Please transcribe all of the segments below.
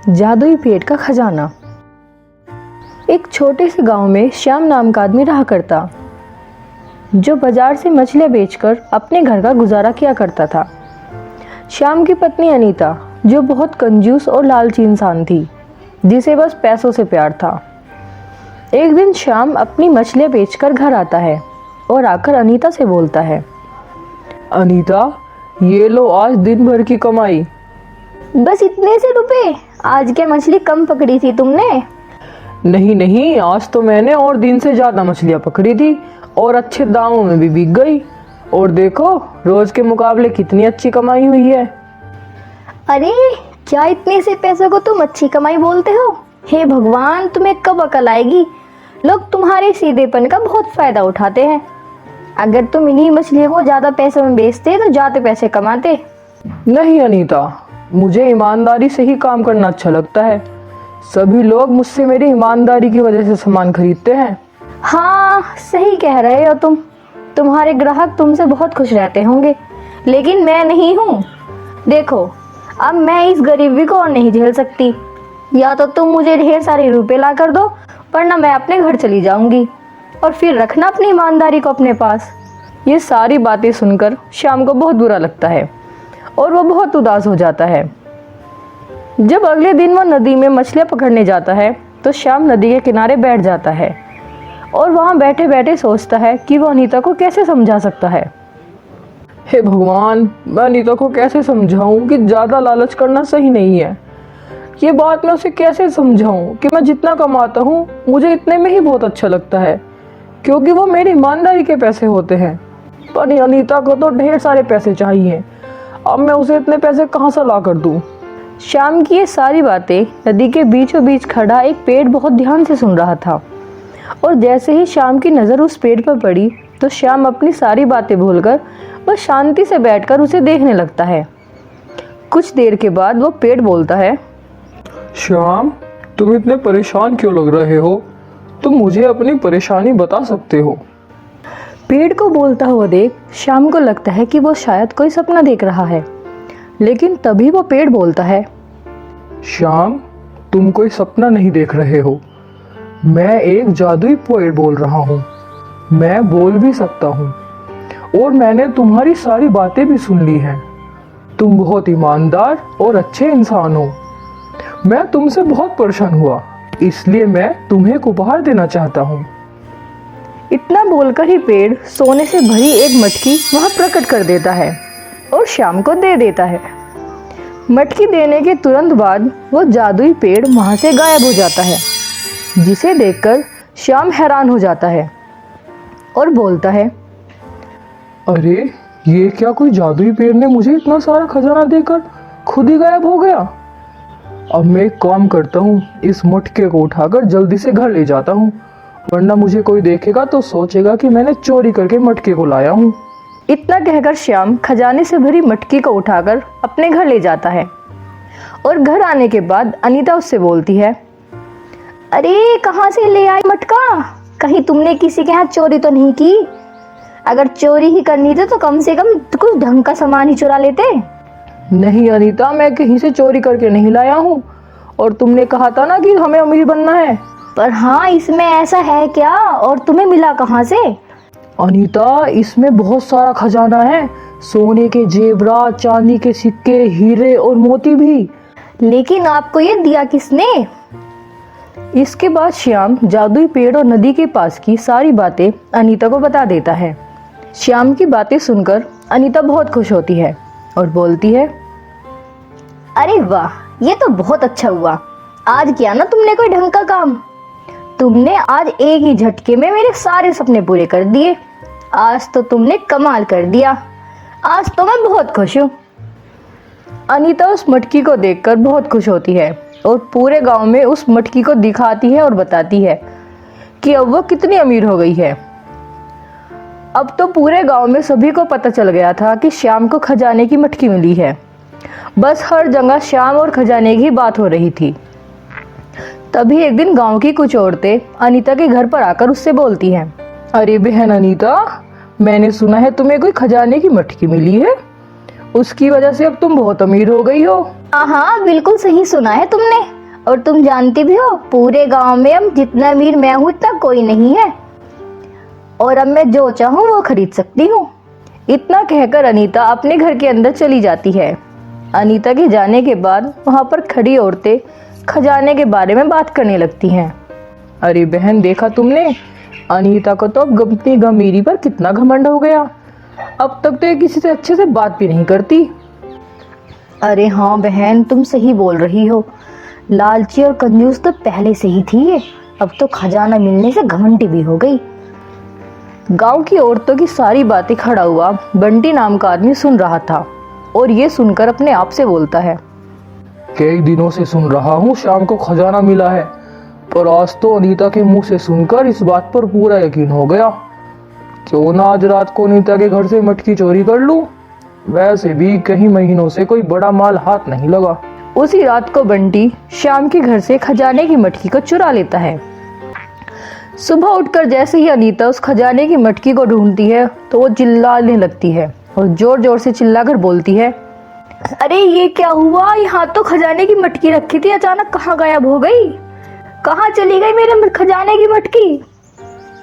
जादुई पेड़ का खजाना। एक छोटे से गांव में श्याम नाम का आदमी रहा करता, जो बाजार से मछलियां बेचकर अपने घर का गुजारा किया करता था। श्याम की पत्नी अनीता, जो बहुत कंजूस और लालची इंसान थी, जिसे बस पैसों से प्यार था। एक दिन श्याम अपनी मछलियां बेचकर घर आता है और आकर अनीता से बोलता है, अनीता, ये लो आज दिन भर की कमाई। बस इतने से रुपए? आज क्या मछली कम पकड़ी थी तुमने? नहीं नहीं, आज तो मैंने और दिन से ज्यादा मछलियां पकड़ी थी और अच्छे दामों में भी बिक गई। और देखो, रोज के मुकाबले कितनी अच्छी कमाई हुई है। अरे, क्या इतने से पैसों को तुम अच्छी कमाई बोलते हो? हे भगवान, तुम्हें कब अकल आएगी? लोग तुम्हारे सीधेपन का बहुत फायदा उठाते हैं। अगर तुम इन्हीं मछलियों को ज्यादा पैसों में बेचते तो ज्यादा पैसे कमाते। नहीं अनीता, मुझे ईमानदारी से ही काम करना अच्छा लगता है। सभी लोग मुझसे मेरी ईमानदारी की वजह से सामान खरीदते हैं। हाँ, सही कह रहे हो तुम। तुम्हारे ग्राहक तुमसे बहुत खुश रहते होंगे, लेकिन मैं नहीं हूँ। देखो, अब मैं इस गरीबी को और नहीं झेल सकती। या तो तुम मुझे ढेर सारे रुपए ला कर दो, वरना मैं अपने घर चली जाऊंगी और फिर रखना अपनी ईमानदारी को अपने पास। ये सारी बातें सुनकर श्याम को बहुत बुरा लगता है और वो बहुत उदास हो जाता है। जब अगले दिन वो नदी में मछलियां पकड़ने जाता है तो श्याम नदी के किनारे बैठ जाता है और वहां बैठे बैठे सोचता है कि वो अनीता को कैसे समझा सकता है। हे भगवान, मैं अनीता को कैसे समझाऊं कि ज्यादा लालच करना सही नहीं है। ये बात मैं उसे कैसे समझाऊं कि मैं जितना कमाता हूँ मुझे इतने में ही बहुत अच्छा लगता है, क्योंकि वो मेरी ईमानदारी के पैसे होते हैं। पर अनीता को तो ढेर सारे पैसे चाहिए। अब मैं उसे इतने पैसे कहाँ से ला कर दूं? श्याम की ये सारी बातें नदी के बीचों बीच खड़ा एक पेड़ बहुत ध्यान से सुन रहा था। और जैसे ही श्याम की नज़र उस पेड़ पर पड़ी तो श्याम अपनी सारी बातें भूलकर बस शांति से बैठकर उसे देखने लगता है। कुछ देर के बाद वो पेड़ बोलता है, श्याम, तुम इतने परेशान क्यों लग रहे हो? तुम मुझे अपनी परेशानी बता सकते हो। पेड़ को बोलता हुआ देख श्याम को लगता है कि वो शायद कोई सपना देख रहा है, लेकिन तभी वो पेड़ बोलता है, श्याम, तुम कोई सपना नहीं देख रहे हो। मैं एक जादुई पेड़ बोल रहा हूँ। मैं बोल भी सकता हूँ और मैंने तुम्हारी सारी बातें भी सुन ली हैं। तुम बहुत ईमानदार और अच्छे इंसान हो। मैं तुमसे बहुत परेशान हुआ, इसलिए मैं तुम्हें एक उपहार देना चाहता हूँ। इतना बोलकर ही पेड़ सोने से भरी एक मटकी वहां प्रकट कर देता है और श्याम को दे देता है। मटकी देने के तुरंत बाद वो जादुई पेड़ वहां से गायब हो जाता है, जिसे देखकर श्याम हैरान हो जाता है और बोलता है, अरे, ये क्या कोई जादुई पेड़ ने मुझे इतना सारा खजाना देकर खुद ही गायब हो गया? अब मैं एक काम करता हूँ, इस मटके को उठाकर जल्दी से घर ले जाता हूँ, वरना मुझे कोई देखेगा तो सोचेगा कि मैंने चोरी करके मटके को लाया हूँ। इतना कहकर श्याम खजाने से भरी मटकी को उठाकर अपने घर ले जाता है। और घर आने के बाद अनीता उससे बोलती है, अरे, कहाँ से ले आई मटका? कहीं तुमने किसी के यहाँ चोरी तो नहीं की? अगर चोरी ही करनी थी तो कम से कम कुछ ढंग का सामान ही चुरा लेते। नहीं अनीता, मैं कहीं से चोरी करके नहीं लाया हूँ। और तुमने कहा था ना कि हमें अमीर बनना है। पर हाँ, इसमें ऐसा है क्या? और तुम्हें मिला कहाँ से? अनीता, इसमें बहुत सारा खजाना है। सोने के जेवरात, चांदी के सिक्के, हीरे और मोती भी। लेकिन आपको ये दिया किसने? इसके बाद श्याम जादुई पेड़ और नदी के पास की सारी बातें अनीता को बता देता है। श्याम की बातें सुनकर अनीता बहुत खुश होती है और बोलती है, अरे वाह, ये तो बहुत अच्छा हुआ। आज किया ना तुमने कोई ढंग का काम। तुमने आज एक ही झटके में मेरे सारे सपने पूरे कर दिए। आज तो तुमने कमाल कर दिया। आज तो मैं बहुत खुश हूँ। अनीता उस मटकी को देखकर बहुत खुश होती है और पूरे गांव में उस मटकी को दिखाती है और बताती है कि अब वो कितनी अमीर हो गई है। अब तो पूरे गांव में सभी को पता चल गया था कि श्याम को खजाने की मटकी मिली है। बस हर जगह श्याम और खजाने की बात हो रही थी। तभी एक दिन गांव की कुछ औरतें अनीता के घर पर आकर उससे बोलती हैं, अरे बहन अनीता, मैंने सुना है तुम्हें कोई खजाने की मटकी मिली है। उसकी वजह से अब तुम बहुत अमीर हो गई हो। हाँ, बिल्कुल सही सुना है तुमने। और तुम जानती भी हो पूरे गांव में अब जितना अमीर मैं हूँ इतना कोई नहीं है, और अब मैं जो चाहूँ वो खरीद सकती हूँ। इतना कहकर अनीता अपने घर के अंदर चली जाती है। अनीता के जाने के बाद वहां पर खड़ी औरतें खजाने के बारे में बात करने लगती हैं। अरे बहन, देखा तुमने, अनीता को तो अब अपनी अमीरी पर कितना घमंड हो गया। अब तक तो ये किसी से अच्छे से बात भी नहीं करती। अरे हाँ बहन, तुम सही बोल रही हो। लालची और कंजूस तो पहले से ही थी ये, अब तो खजाना मिलने से घमंडी भी हो गई। गांव की औरतों की सारी बातें खड़ा हुआ बंटी नाम का आदमी सुन रहा था और ये सुनकर अपने आप से बोलता है, कई दिनों से सुन रहा हूँ शाम को खजाना मिला है, पर आज तो अनीता के मुंह से सुनकर इस बात पर पूरा यकीन हो गया। क्यों ना आज रात को अनीता के घर से मटकी चोरी कर लूं। वैसे भी कई महीनों से कोई बड़ा माल हाथ नहीं लगा। उसी रात को बंटी श्याम के घर से खजाने की मटकी को चुरा लेता है। सुबह उठकर जैसे ही अनीता उस खजाने की मटकी को ढूंढती है तो वो चिल्लाने लगती है और जोर जोर से चिल्लाकर बोलती है, अरे ये क्या हुआ, यहाँ तो खजाने की मटकी रखी थी, अचानक कहाँ गायब हो गई? कहाँ चली गई मेरे खजाने की मटकी?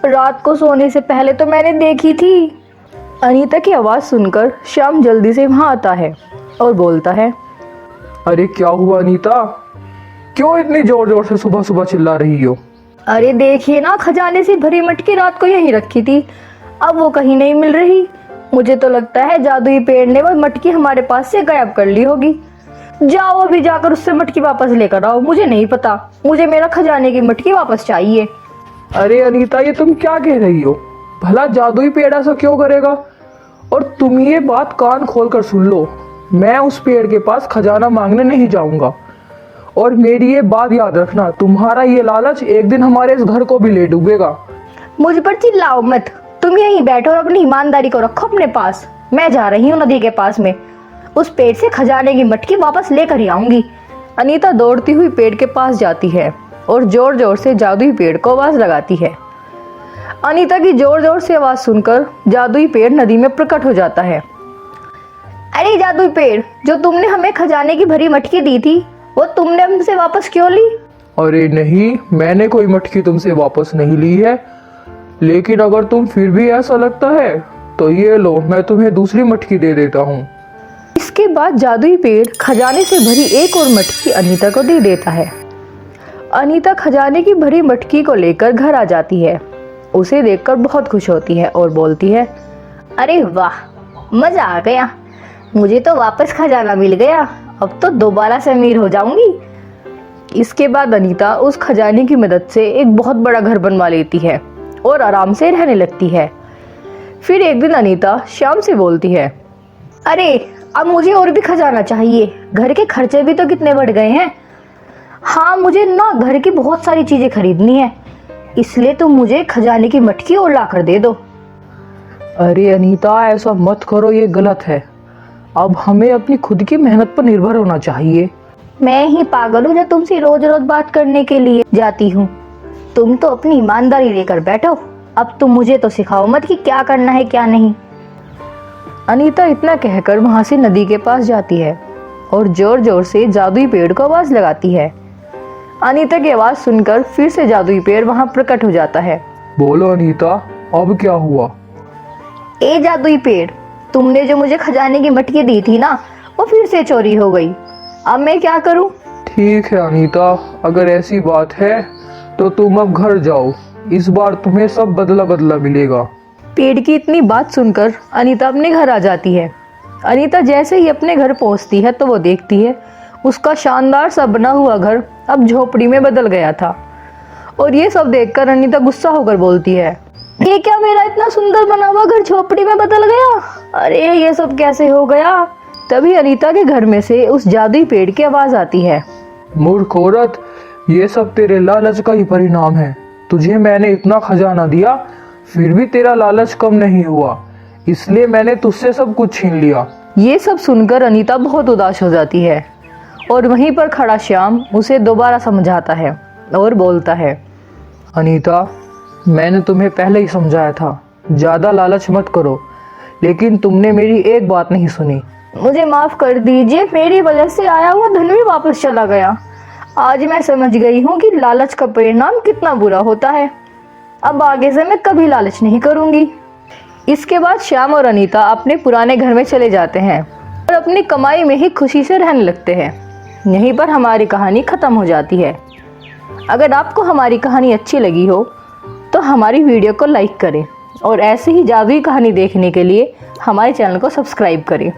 रात को सोने से पहले तो मैंने देखी थी। अनीता की आवाज सुनकर श्याम जल्दी से वहां आता है और बोलता है, अरे क्या हुआ अनीता, क्यों इतनी जोर जोर से सुबह सुबह चिल्ला रही हो? अरे देखिए ना, खजाने से भरी मटकी रात को यहीं रखी थी, अब वो कहीं नहीं मिल रही। मुझे तो लगता है जादुई पेड़ ने वो मटकी हमारे पास से गायब कर ली होगी। जाओ अभी जाकर उससे मटकी वापस लेकर आओ। मुझे नहीं पता, मुझे मेरा खजाने की मटकी वापस चाहिए। अरे अनीता, ये तुम क्या कह रही हो? भला जादुई पेड़ ऐसा क्यों करेगा? और तुम ये बात कान खोल कर सुन लो, मैं उस पेड़ के पास खजाना मांगने नहीं जाऊंगा। और मेरी ये बात याद रखना, तुम्हारा ये लालच एक दिन हमारे इस घर को भी ले डूबेगा। मुझ पर चिल्लाओ मत, तुम यहीं बैठो और अपनी ईमानदारी को रखो अपने पास। मैं जा रही हूँ नदी के पास में, उस पेड़ से खजाने की मटकी वापस लेकर ही आऊंगी। अनीता दौड़ती हुई पेड़ के पास जाती है और जोर जोर से जादुई पेड़ को आवाज लगाती है। अनीता की जोर जोर से आवाज सुनकर जादुई पेड़ नदी में प्रकट हो जाता है। अरे जादुई पेड़, जो तुमने हमें खजाने की भरी मटकी दी थी वो तुमने हमसे वापस क्यों ली? अरे नहीं, मैंने कोई मटकी तुमसे वापस नहीं ली है, लेकिन अगर तुम फिर भी ऐसा लगता है तो ये लो, मैं तुम्हें दूसरी मटकी दे देता हूँ। इसके बाद जादुई पेड़ खजाने से भरी एक और मटकी अनीता को दे देता है। अनीता खजाने की भरी मटकी को लेकर घर आ जाती है। उसे देखकर बहुत खुश होती है और बोलती है, अरे वाह, मजा आ गया, मुझे तो वापस खजाना मिल गया, अब तो दोबारा से अमीर हो जाऊंगी। इसके बाद अनीता उस खजाने की मदद से एक बहुत बड़ा घर बनवा लेती है और आराम से रहने लगती है। फिर एक दिन अनीता श्याम से बोलती है, अरे अब मुझे और भी खजाना चाहिए, घर के खर्चे भी तो कितने बढ़ गए हैं। हाँ, मुझे ना घर की बहुत सारी चीजें खरीदनी है, इसलिए तुम मुझे खजाने की मटकी और ला कर दे दो। अरे अनीता, ऐसा मत करो, ये गलत है। अब हमें अपनी खुद की मेहनत पर निर्भर होना चाहिए। मैं ही पागल हूँ जो तुमसे रोज रोज बात करने के लिए जाती हूँ। तुम तो अपनी ईमानदारी लेकर बैठो, अब तुम मुझे तो सिखाओ मत कि क्या करना है क्या नहीं। अनीता इतना कहकर वहां से नदी के पास जाती है और जोर जोर से जादुई पेड़ को आवाज लगाती है। अनीता की आवाज सुनकर फिर से जादुई पेड़ वहां प्रकट हो जाता है। बोलो अनीता, अब क्या हुआ? ए जादुई पेड़, तुमने जो मुझे खजाने की मटकी दी थी ना, वो फिर से चोरी हो गई। अब मैं क्या करूं? ठीक है अनीता, अगर ऐसी बात है तो तुम अब घर जाओ, इस बार तुम्हें सब बदला बदला मिलेगा। पेड़ की इतनी बात सुनकर अनीता अपने घर आ जाती है। अनीता जैसे ही अपने घर पहुंचती है तो वो देखती है उसका शानदार सा बना हुआ घर अब झोपड़ी में बदल गया था। और ये सब देखकर अनीता गुस्सा होकर बोलती है, ये क्या, मेरा इतना सुंदर बना हुआ घर झोपड़ी में बदल गया? अरे ये सब कैसे हो गया? तभी अनीता के घर में से उस जादुई पेड़ की आवाज आती है, मूर्ख औरत, ये सब तेरे लालच का ही परिणाम है। तुझे मैंने इतना खजाना दिया, फिर भी तेरा लालच कम नहीं हुआ, इसलिए मैंने तुझसे सब कुछ छीन लिया। ये सब सुनकर अनीता बहुत उदास हो जाती है और वहीं पर खड़ा श्याम उसे दोबारा समझाता है और बोलता है, अनीता, मैंने तुम्हें पहले ही समझाया था, ज्यादा लालच मत करो, लेकिन तुमने मेरी एक बात नहीं सुनी। मुझे माफ कर दीजिए, मेरी वजह से आया हुआ धन भी वापस चला गया। आज मैं समझ गई हूँ कि लालच का परिणाम कितना बुरा होता है। अब आगे से मैं कभी लालच नहीं करूँगी। इसके बाद श्याम और अनीता अपने पुराने घर में चले जाते हैं और अपनी कमाई में ही खुशी से रहने लगते हैं। यहीं पर हमारी कहानी खत्म हो जाती है। अगर आपको हमारी कहानी अच्छी लगी हो तो हमारी वीडियो को लाइक करें और ऐसे ही जादुई कहानी देखने के लिए हमारे चैनल को सब्सक्राइब करें।